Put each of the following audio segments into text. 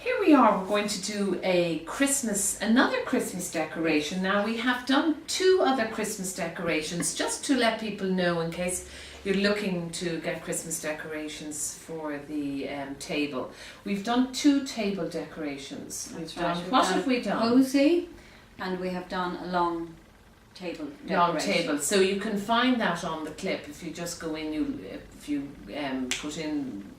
Here we are, we're going to do another Christmas decoration. Now we have done 2 other Christmas decorations just to let people know in case you're looking to get Christmas decorations for the table. We've done 2 table decorations. What have we done? Cozy, and we have done a long table decoration. Long table. So you can find that on the clip if you just go in, if you put in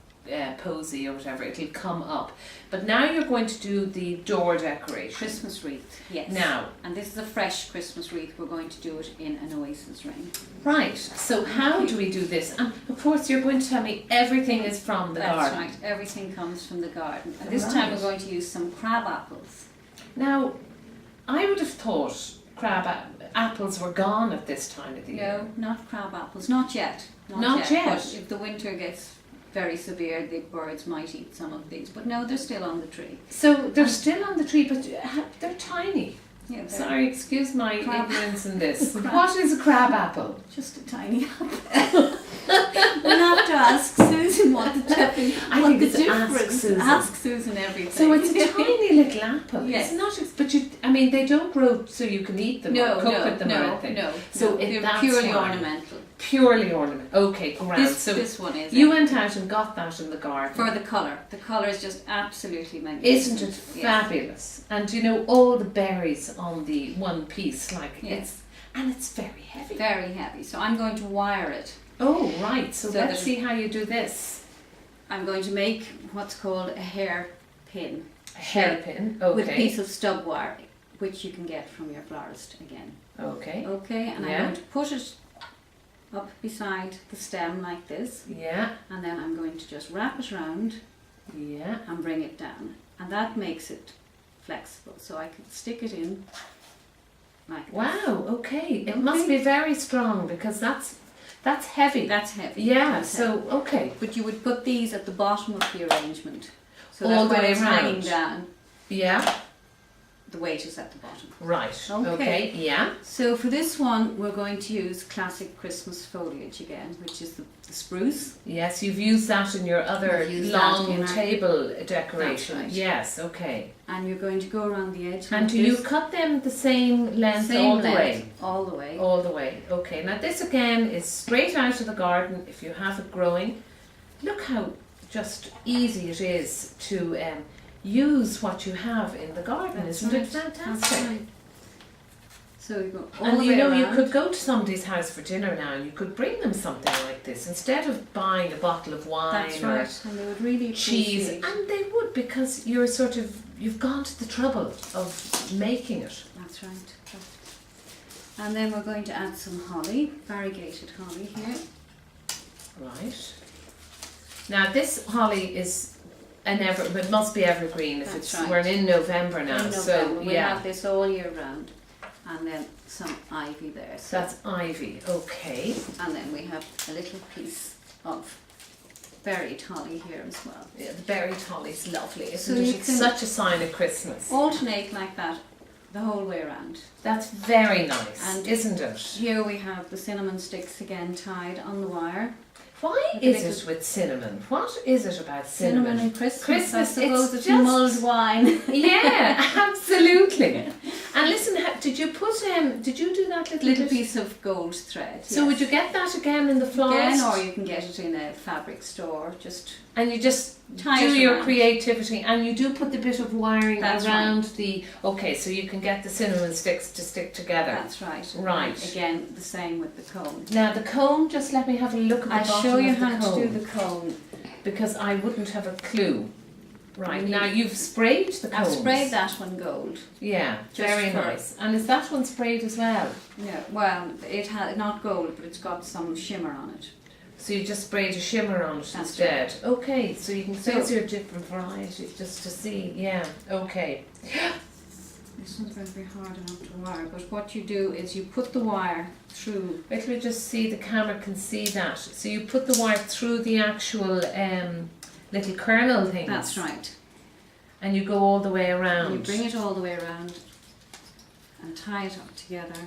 posy or whatever, it'll come up. But now you're going to do the door decoration. Christmas wreath, yes. Now, and this is a fresh Christmas wreath. We're going to do it in an oasis ring. Right, so how do we do this? And of course you're going to tell me everything is from the garden. That's right, everything comes from the garden. And this time we're going to use some crab apples. Now, I would have thought apples were gone at this time of the year. No, not crab apples, not yet. Not yet. But if the winter gets very severe, the birds might eat some of these. But no, they're still on the tree. So they're still on the tree, but they're tiny. Yeah, sorry, excuse my ignorance in this. What is a crab apple? Just a tiny apple. We'll have to ask Susan what the difference. I think it's Ask Susan everything. So it's a tiny little apple. Yes. It's not, but they don't grow so you can eat them or cook with them or anything. No. So they're that's purely why. ornamental. Purely ornamental. Okay, grand. This one is. You went out and got that in the garden. For the colour. The colour is just absolutely magnificent. Isn't it fabulous? And you know, all the berries on the one piece, it's very heavy. Very heavy. So I'm going to wire it. Oh, right. So let's see how you do this. I'm going to make what's called a hairpin. A hairpin, okay. With a piece of stub wire, which you can get from your florist again. Okay. Okay, and I'm going to put it up beside the stem like this. Yeah. And then I'm going to just wrap it around. Yeah. And bring it down. And that makes it flexible. So I can stick it in like this. Wow, okay. It must be very strong because that's heavy. That's heavy. Yeah, that's so, heavy. okay. But you would put these at the bottom of the arrangement. So all that the way it's around. hanging down. Yeah. The weight is at the bottom. Right. Okay. Yeah. So for this one, we're going to use classic Christmas foliage again, which is the spruce. Yes, you've used that in your other long table decoration. That's right. Yes. Okay. And you're going to go around the edge. And do you cut them the same length all the way? All the way. All the way. Okay. Now this again is straight out of the garden. If you have it growing, look how just easy it is to use what you have in the garden. Isn't it fantastic? Right. So you go all and the you way know, around. you could go to somebody's house for dinner now and you could bring them something like this instead of buying a bottle of wine or and they would really cheese. appreciate. And they would, because you've gone to the trouble of making it. That's right. And then we're going to add some holly, variegated holly here. Right. Now this holly is it must be evergreen if That's it's right. we're in November now. So we have this all year round. And then some ivy there. So that's ivy, okay. And then we have a little piece of berried holly here as well. Yeah, the berried holly's lovely, isn't it? It's such a sign of Christmas. Alternate like that the whole way around. That's very nice, and isn't it? Here we have the cinnamon sticks again tied on the wire. Why is it with cinnamon? What is it about cinnamon? Cinnamon and Christmas. Christmas, I suppose it's it's mulled wine. Yeah, absolutely. And listen, did you do that little piece of gold thread? So would you get that again in the florist? Again, or you can get it in a fabric store. And you just tie do it your around. Creativity, and you do put the bit of wiring That's around right. the. Okay, so you can get the cinnamon sticks to stick together. That's right. Right. And again, the same with the cone. Now the cone, just let me have a look at the I'll bottom show you of the how cone, to do the cone. because I wouldn't have a clue. Right, now you've sprayed the cones. I've sprayed that one gold. Yeah, very nice. And is that one sprayed as well? Yeah, well, it had not gold, but it's got some shimmer on it. So you just sprayed a shimmer on it instead. Right. Okay, so you can choose your different varieties just to see. Yeah, okay. This one's going to be hard enough to wire, but what you do is you put the wire through. Let me just see, the camera can see that. So you put the wire through the actual little kernel things. That's right. And you go all the way around. And you bring it all the way around and tie it up together,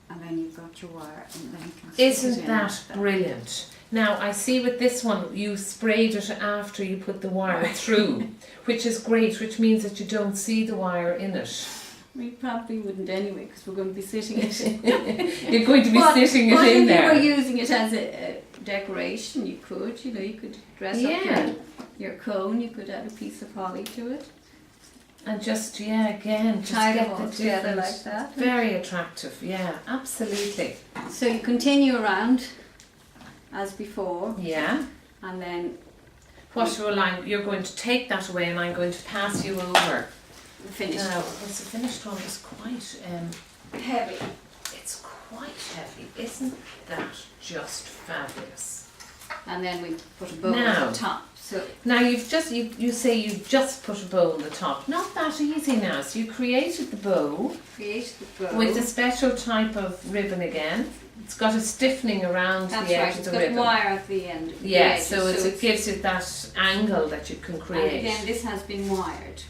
and then you've got your wire, and then you can stick Isn't it in that like that. brilliant? Now I see with this one you sprayed it after you put the wire through, which is great, which means that you don't see the wire in it. We probably wouldn't anyway, because we're going to be sitting it. You're going to be sitting it but in if there. you were using it as a decoration, you could, you could dress up your cone, you could add a piece of holly to it. And just, again, just tie get them all the together different. like that. Very attractive, yeah, absolutely. So you continue around as before, and then you're going to take that away and I'm going to pass you over. the finished Now, one. the finished one is quite Heavy. it's quite heavy, isn't that just fabulous? And then we put a bow Now- on the top. So Now you've just you say you just put a bow on the top. Not that easy now. So you created the bow create the bow. with a special type of ribbon again. It's got a stiffening around That's the edge right, of it's the got ribbon. wire at the end. Of the Yeah, edges, so it gives it that angle that you can And create. again, this has been wired.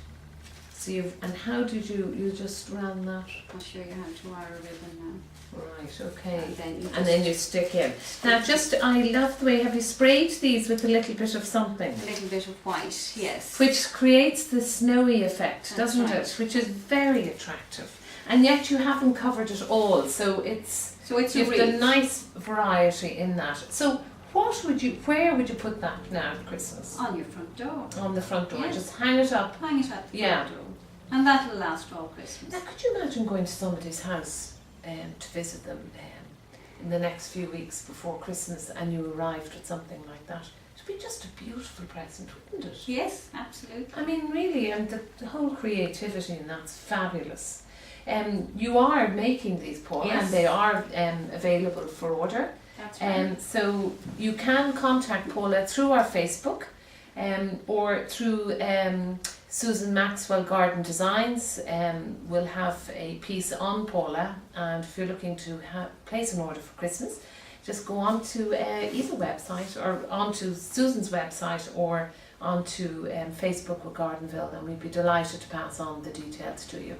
So how did you just ran that? I'll show you how to wire a ribbon Right, okay. now. And then you stick in. Now I love the way, have you sprayed these with a little bit of something? a little bit of white, yes. Which creates the snowy effect, That's doesn't right. it? Which is very attractive. And yet you haven't covered it all, so it's So it's a you've wreath. the nice variety in that. So where would you put that now at Christmas? On your front door. On the front door, Yes. just hang it up. Hang it at the Yeah. front door. And that'll last all Christmas. Now could you imagine going to somebody's house to visit them in the next few weeks before Christmas and you arrived with something like that? It'd be just a beautiful present, wouldn't it? Yes, absolutely. I mean, really, and the whole creativity and that's fabulous. You are making these, Paula, Yes. and they are available for order. That's right. So you can contact Paula through our Facebook or through Susan Maxwell Garden Designs. We'll have a piece on Paula, and if you're looking to place an order for Christmas, just go on to either website or onto Susan's website or onto Facebook with Gardenville, and we'd be delighted to pass on the details to you.